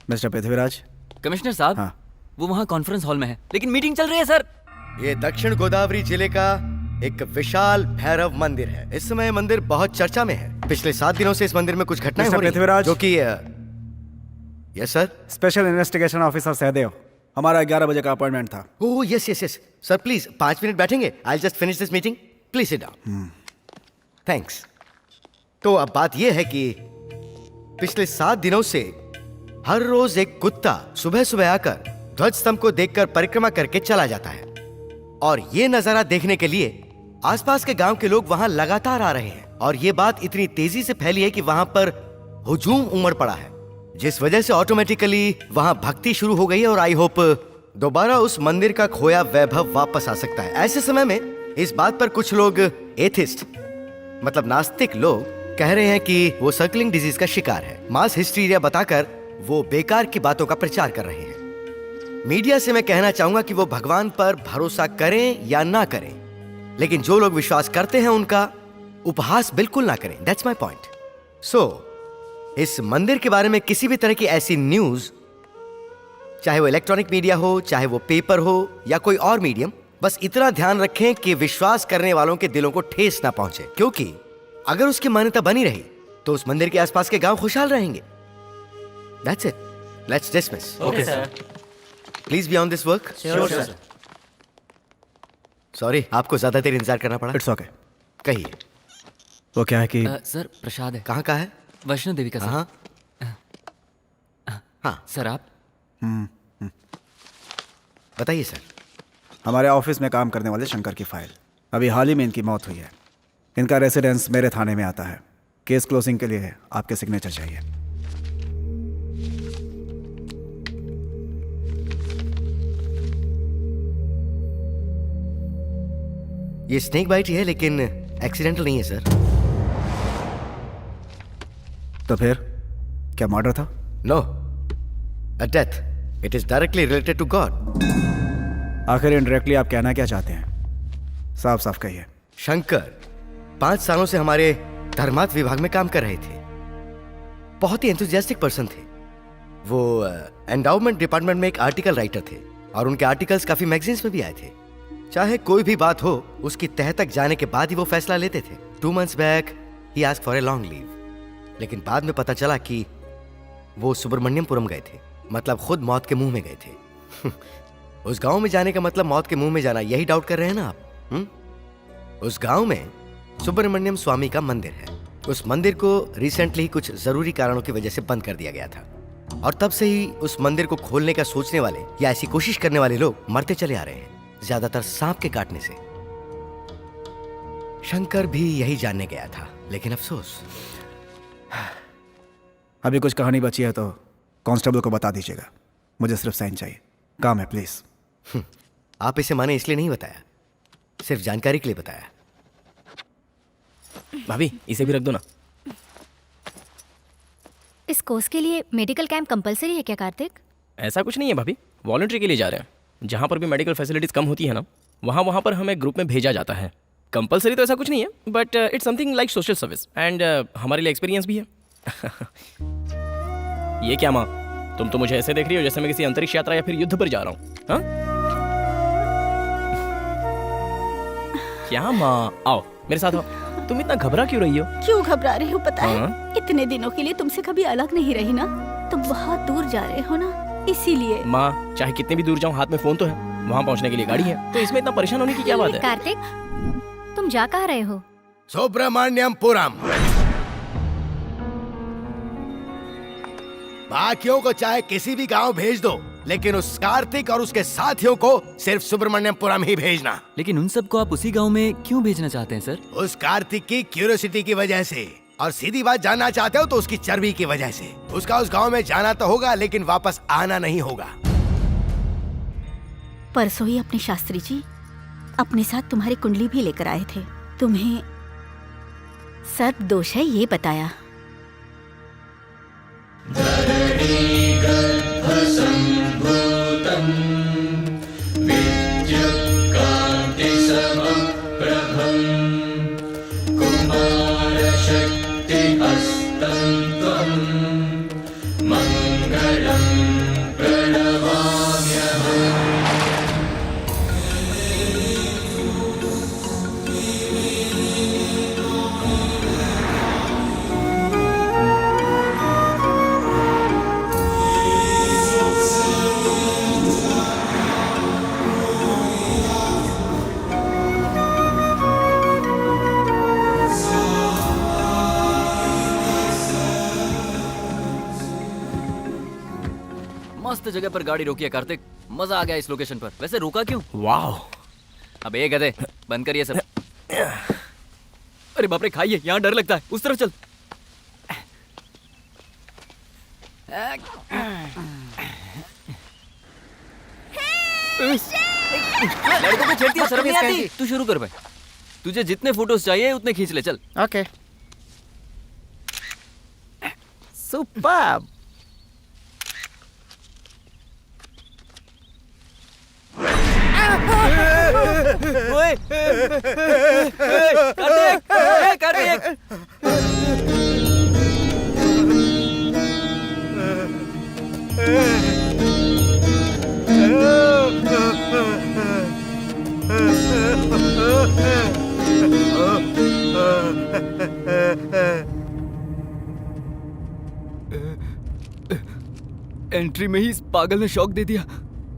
Mister Prithviraj. Commissioner साहब, हाँ। वो वहाँ कॉन्फ्रेंस हॉल में है, लेकिन मीटिंग चल रही है सर। ये दक्षिण गोदावरी जिले का एक विशाल भैरव मंदिर है। इस समय मंदिर बहुत चर्चा में है। पिछले 7 दिनों से इस मंदिर में कुछ घटनाएं मिस्टर हो रही हैं, पृथ्वीराज। जो कि yes sir. Special investigation officer Sahdev, हमारा 11 बजे का अपॉइंटमेंट था। Oh yes yes yes sir, please 5 minute बैठेंगे? I just finish this meeting, please sit down. Thanks. तो अब बात यह है कि पिछले 7 दिनों से हर रोज एक कुत्ता सुबह सुबह आकर ध्वज स्तंभ को देखकर परिक्रमा करके चला जाता है, और ये नजारा देखने के लिए आसपास के गांव के लोग वहां लगातार आ रहे हैं। और ये बात इतनी तेजी से फैली है कि वहां पर हुजूम उमड़ पड़ा है, जिस वजह से ऑटोमेटिकली वहां भक्ति शुरू हो गई है। और आई होप दोबारा उस मंदिर का खोया वैभव वापस आ सकता है। ऐसे समय में इस बात पर कुछ लोग एथिस्ट मतलब नास्तिक लोग कह रहे हैं कि वो सर्कलिंग डिजीज का शिकार है। मास हिस्टीरिया बताकर वो बेकार की बातों का प्रचार कर रहे हैं। मीडिया से मैं कहना चाहूंगा कि वो भगवान पर भरोसा करें या ना करें, लेकिन जो लोग विश्वास करते हैं उनका उपहास बिल्कुल ना करें। That's my point. सो इस मंदिर के बारे में किसी भी तरह की ऐसी न्यूज, चाहे वो इलेक्ट्रॉनिक मीडिया हो, चाहे वो पेपर हो या कोई और मीडियम, बस इतना ध्यान रखें कि विश्वास करने वालों के दिलों को ठेस ना पहुंचे, क्योंकि अगर उसकी मान्यता बनी रही तो उस मंदिर के आसपास के गांव खुशहाल रहेंगे। That's it. Let's dismiss. Okay sir. Please be on this work. Sure, sir. Sorry, आपको ज्यादा देर इंतजार करना पड़ा। It's okay. कहिए, वो क्या है कि सर प्रसाद है, कहाँ का है? वैष्णो देवी का सर। हाँ हाँ, सर आप बताइए सर। हमारे ऑफिस में काम करने वाले शंकर की फाइल, अभी हाल ही में इनकी मौत हुई है। इनका रेसिडेंस मेरे थाने में आता है। केस क्लोजिंग के लिए आपके सिग्नेचर चाहिए। ये स्नेक बाइट ही है, लेकिन एक्सीडेंटल नहीं है सर। तो फिर क्या मर्डर था? No, a death. It is directly related to God. आखिर इनडायरेक्टली आप कहना क्या चाहते हैं? साफ साफ कहिए। शंकर 5 सालों से हमारे धर्मार्थ विभाग में काम कर रहे थे। बहुत ही एंथुसियास्टिक पर्सन थे वो। एंडाउमेंट डिपार्टमेंट में एक आर्टिकल राइटर थे, और उनके आर्टिकल्स काफी मैगजीन्स में भी आए थे। चाहे कोई भी बात हो, उसकी तह तक जाने के बाद ही वो फैसला लेते थे। 2 months back he asked for a long leave, लेकिन बाद में पता चला कि वो सुब्रमण्यमपुरम गए थे, मतलब खुद मौत के मुंह में गए थे। उस गांव में जाने का मतलब मौत के मुंह में जाना, यही डाउट कर रहे हैं ना आप? उस गांव में सुब्रमण्यम स्वामी का मंदिर है। उस मंदिर को रिसेंटली कुछ जरूरी कारणों की वजह से बंद कर दिया गया था, और तब से ही उस मंदिर को खोलने का सोचने वाले या ऐसी कोशिश करने वाले लोग मरते चले आ रहे हैं, ज्यादातर सांप के काटने से। शंकर भी यही जानने गया था, लेकिन अफसोस। अभी कुछ कहानी बची है तो कांस्टेबल को बता दीजिएगा। मुझे सिर्फ साइन चाहिए, काम है प्लीज। आप इसे माने इसलिए नहीं बताया, सिर्फ जानकारी के लिए बताया। भाभी इसे भी रख दो ना। इस कोर्स के लिए मेडिकल कैंप कंपलसरी है क्या कार्तिक? ऐसा कुछ नहीं है भाभी, वॉलंटरी के लिए जा रहे हैं। जहाँ पर भी मेडिकल फैसिलिटीज कम होती है ना, वहाँ पर हमें ग्रुप में भेजा जाता है। कंपलसरी तो ऐसा कुछ नहीं है, but it's something like social service, and हमारे लिए एक्सपीरियंस भी है। ये क्या माँ, तुम तो मुझे ऐसे देख रही हो जैसे मैं किसी अंतरिक्ष यात्रा या फिर युद्ध पर जा रहा हूँ। हाँ क्या माँ, आओ मेरे साथ आओ। तुम इतना घबरा क्यों रही हो? क्यों घबरा रही हो पता है? हाँ? इतने दिनों के लिए तुमसे कभी अलग नहीं रही ना, तुम बहुत दूर जा रहे हो ना, इसीलिए। माँ चाहे कितने भी दूर जाऊँ, हाथ में फोन तो है, वहाँ पहुँचने के लिए गाड़ी है, तो इसमें इतना परेशान होने की क्या बात है? कार्तिक तुम जा कहाँ रहे हो? सुब्रमण्यमपुरम। बाकियों को चाहे किसी भी गांव भेज दो, लेकिन उस कार्तिक और उसके साथियों को सिर्फ सुब्रमण्यमपुरम ही भेजना। लेकिन उन सबको आप उसी गांव में क्यों भेजना चाहते हैं सर? उस कार्तिक की क्यूरियोसिटी की वजह से, और सीधी बात जानना चाहते हो तो उसकी चर्बी की वजह से। उसका उस गांव में जाना तो होगा, लेकिन वापस आना नहीं होगा। परसों ही अपने शास्त्री जी अपने साथ तुम्हारी कुंडली भी लेकर आए थे। तुम्हें सर्प दोष है ये बताया। मंगलम मस्त जगह पर गाड़ी रोकी है कार्तिक, मजा आ गया इस लोकेशन पर। वैसे रुका क्यों? वाह, अब एक गधे, बंद करिए सब। अरे बाप रे, खाइए, यहाँ डर लगता है, उस तरफ चल। लड़कों को छेड़ती है, शर्म नहीं आती? तू शुरू कर भाई, तुझे जितने फोटोज चाहिए उतने खींच ले, चल। Okay superb. ओए, कार्तिक, कार्तिक। एंट्री में ही इस पागल ने शॉक दे दिया।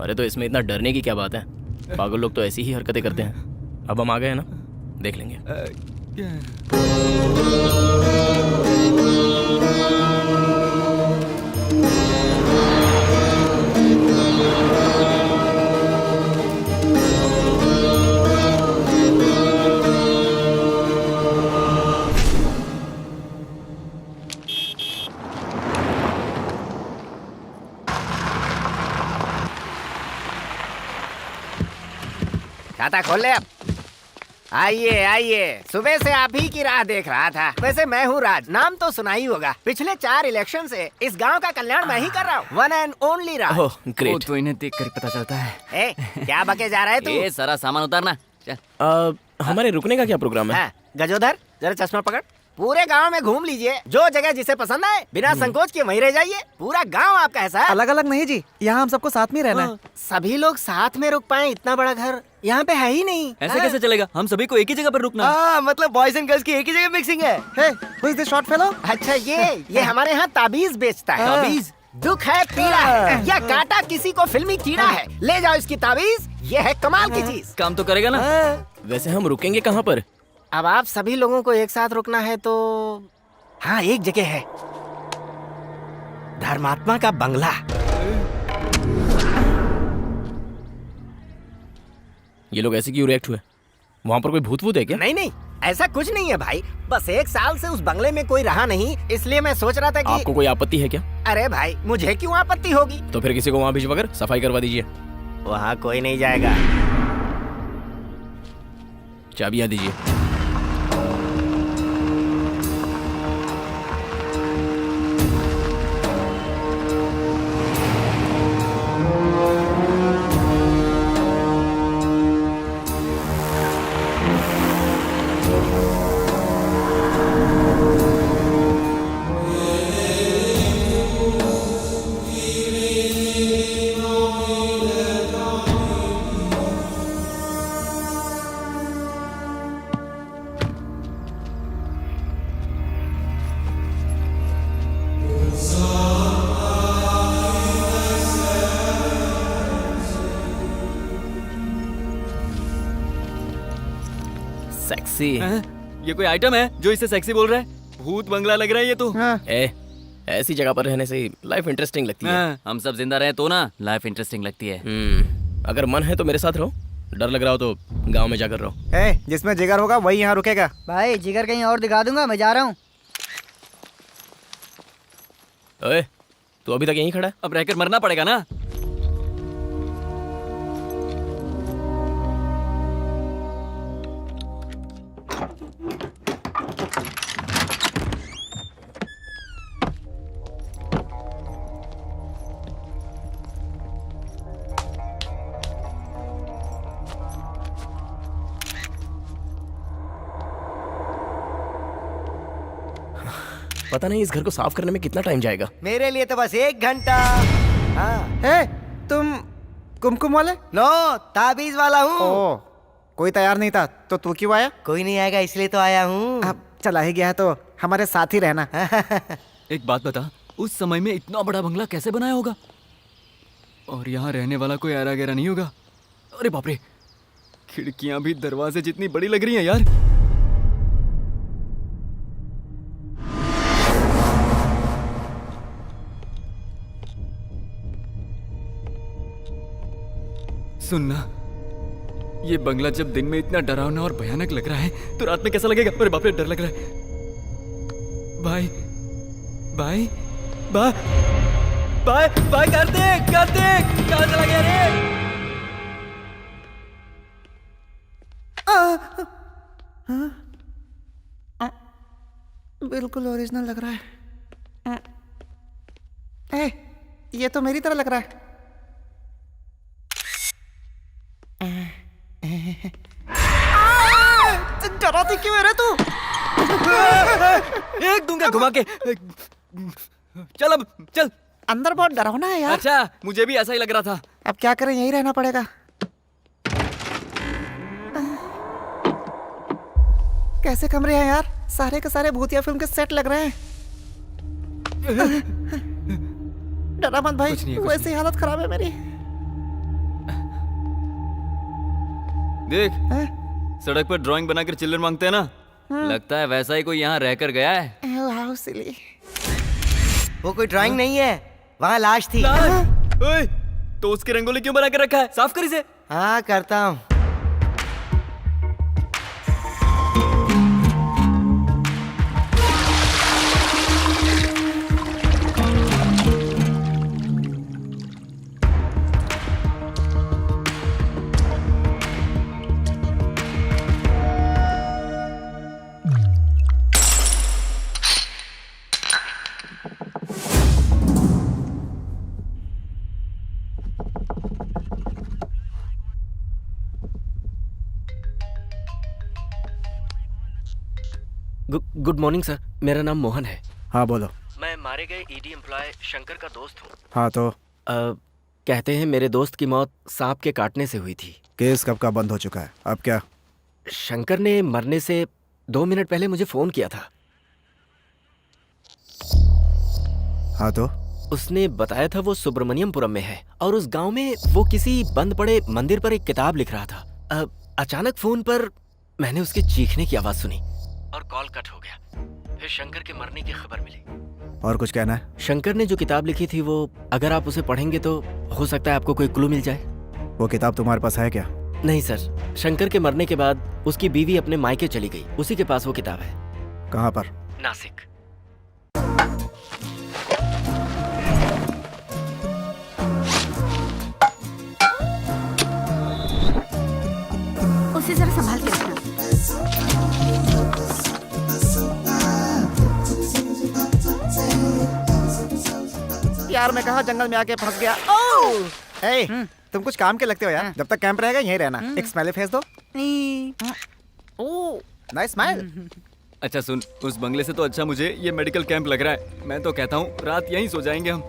अरे तो इसमें इतना डरने की क्या बात है? पागल लोग तो ऐसी ही हरकतें करते हैं। अब हम आ गए हैं ना, देख लेंगे। खाता खोल ले अब। आइए आइए, सुबह से आप ही की राह देख रहा था। वैसे मैं हूँ राज, नाम तो सुना ही होगा। पिछले 4 इलेक्शन से इस गांव का कल्याण मैं ही कर रहा हूँ। वन एंड ओनली राज। ओह वो ग्रेट। तो इन्हें देख कर पता चलता है। ए, क्या बके जा रहा है तू? ये सारा सामान उतारना, चल। हमारे रुकने का क्या प्रोग्राम है? हाँ, गजोधर जरा चश्मा पकड़। पूरे गांव में घूम लीजिए, जो जगह जिसे पसंद आए बिना संकोच के वहीं रह जाइए। पूरा गांव आपका है सर। अलग अलग नहीं जी, यहाँ हम सबको साथ में रहना है। सभी लोग साथ में रुक पाए, इतना बड़ा घर यहाँ पे है ही नहीं। ऐसे कैसे चलेगा? हम सभी को एक ही जगह पर रुकना है। मतलब बॉयज एंड गर्ल्स की एक ही जगह मिक्सिंग है। हे, who is this short fellow? अच्छा ये हमारे यहाँ ताबीज बेचता है। ताबीज? दुख है, पीड़ा है या काटा किसी को फिल्मी कीड़ा है, ले जाओ इसकी ताबीज। ये है कमाल की चीज। काम तो करेगा ना? वैसे हम रुकेंगे कहाँ पर? अब आप सभी लोगों को एक साथ रुकना है तो हाँ, एक जगह है, धर्मात्मा का बंगला। ये लोग ऐसे क्यों रिएक्ट हुए? वहाँ पर कोई भूत वूत है क्या? नहीं नहीं, ऐसा कुछ नहीं है भाई। बस 1 साल से उस बंगले में कोई रहा नहीं, इसलिए मैं सोच रहा था कि आपको कोई आपत्ति है क्या? अरे भाई, मुझे क्यों आपत्ति होगी? तो फिर किसी को वहाँ भिजवा कर सफाई करवा दीजिए। वहाँ कोई नहीं जाएगा। चाबियाँ दीजिए। सेक्सी है? ये कोई आइटम है जो इसे सेक्सी बोल रहा है? भूत बंगला लग रहा है ये तो। ऐसी जगह पर रहने से लाइफ इंटरेस्टिंग लगती है। हम सब जिंदा रहे तो ना लाइफ इंटरेस्टिंग लगती है। अगर मन है तो मेरे साथ रहो, डर लग रहा हो तो गांव में जाकर रहो। जिसमें जिगर होगा वही यहाँ रुकेगा। भाई जिगर कहीं और दिखा दूंगा, मैं जा रहा हूँ। ओए, तू अभी तक यहीं खड़ा है? अब रहकर मरना पड़ेगा ना। पता नहीं इस घर को साफ करने में कितना टाइम जाएगा। मेरे लिए तो बस 1 घंटा। हाँ। तुम कुमकुम वाले? नो, ताबीज वाला हूँ। ओ, कोई तैयार नहीं था तो तू क्यों आया? कोई नहीं आएगा इसलिए तो आया हूँ। अब चला ही गया है तो हमारे साथ ही रहना। एक बात बता, उस समय में इतना बड़ा बंगला कैसे बनाया होगा? और यहाँ रहने वाला कोई आरा गहरा नहीं होगा? अरे बाप रे, खिड़कियां भी दरवाजे जितनी बड़ी लग रही हैं यार। सुनना, ये बंगला जब दिन में इतना डरावना और भयानक लग रहा है तो रात में कैसा लगेगा? अरे बाप रे, डर लग रहा है। भाई भाई भाई भाई भाई, कार्तिक कार्तिक, कहाँ चला गया रे? बिल्कुल ओरिजिनल लग रहा है। ये तो मेरी तरह लग रहा है। डराती क्यों है रे तू? एक दूंगा घुमा के। चल अब चल। अंदर बहुत डरावना है यार। अच्छा, मुझे भी ऐसा ही लग रहा था। अब क्या करें, यहीं रहना पड़ेगा। कैसे कमरे हैं यार, सारे के सारे भूतिया फिल्म के सेट लग रहे हैं। डरा मत भाई, कुछ नहीं है, कुछ वैसे ही हालत खराब है मेरी। देख, सड़क पर ड्राइंग बनाकर चिल्लर मांगते हैं ना, लगता है वैसा ही कोई यहाँ रहकर गया है। वाह सिली। वो कोई ड्राइंग नहीं है, वहाँ लाश थी। ओए, तो उसकी रंगोली क्यों बना कर रखा है? साफ कर इसे। हाँ करता हूँ। गुड मॉर्निंग सर, मेरा नाम मोहन है। हाँ बोलो। मैं मारे गए ईडी एम्प्लॉय शंकर का दोस्त हूँ। हाँ तो कहते हैं मेरे दोस्त की मौत सांप के काटने से हुई थी। केस कब का बंद हो चुका है, अब क्या? शंकर ने मरने से 2 मिनट पहले मुझे फोन किया था। हाँ तो उसने बताया था वो सुब्रमण्यमपुरम में है और उस गांव में वो किसी बंद पड़े मंदिर पर एक किताब लिख रहा था। अचानक फोन पर मैंने उसके चीखने की आवाज सुनी और कॉल कट हो गया। फिर शंकर के मरने की खबर मिली। और कुछ कहना है? शंकर ने जो किताब लिखी थी वो अगर आप उसे पढ़ेंगे तो हो सकता है आपको कोई क्लू मिल जाए। वो किताब तुम्हारे पास है क्या? नहीं सर, शंकर के मरने के बाद उसकी बीवी अपने मायके चली गई, उसी के पास वो किताब है। कहाँ पर? नासिक। उसे जरा संभाल के रखना। यार मैं कहा जंगल में आके फंस गया। ए, तुम कुछ काम के लगते हो यार। जब तक कैंप रहेगा यहीं रहना। एक स्माइली फेस दो। ओ नाइस स्माइल। अच्छा सुन, उस बंगले से तो अच्छा मुझे ये मेडिकल कैंप लग रहा है। मैं तो कहता हूँ रात यहीं सो जाएंगे हम।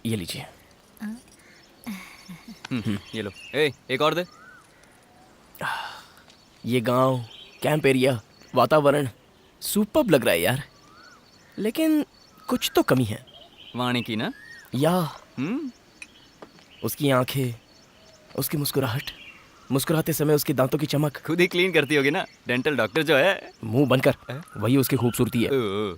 ये लीजिए। ये लो। ए, एक और दे। ये गांव, कैंप एरिया, वातावरण सुपर्ब लग रहा है यार, लेकिन कुछ तो कमी है। वाणी की ना? या हम्म, उसकी आंखें, उसकी मुस्कुराहट, मुस्कुराते समय उसके दांतों की चमक। खुद ही क्लीन करती होगी ना, डेंटल डॉक्टर जो है। मुंह बनकर, वही उसकी खूबसूरती है। ओ,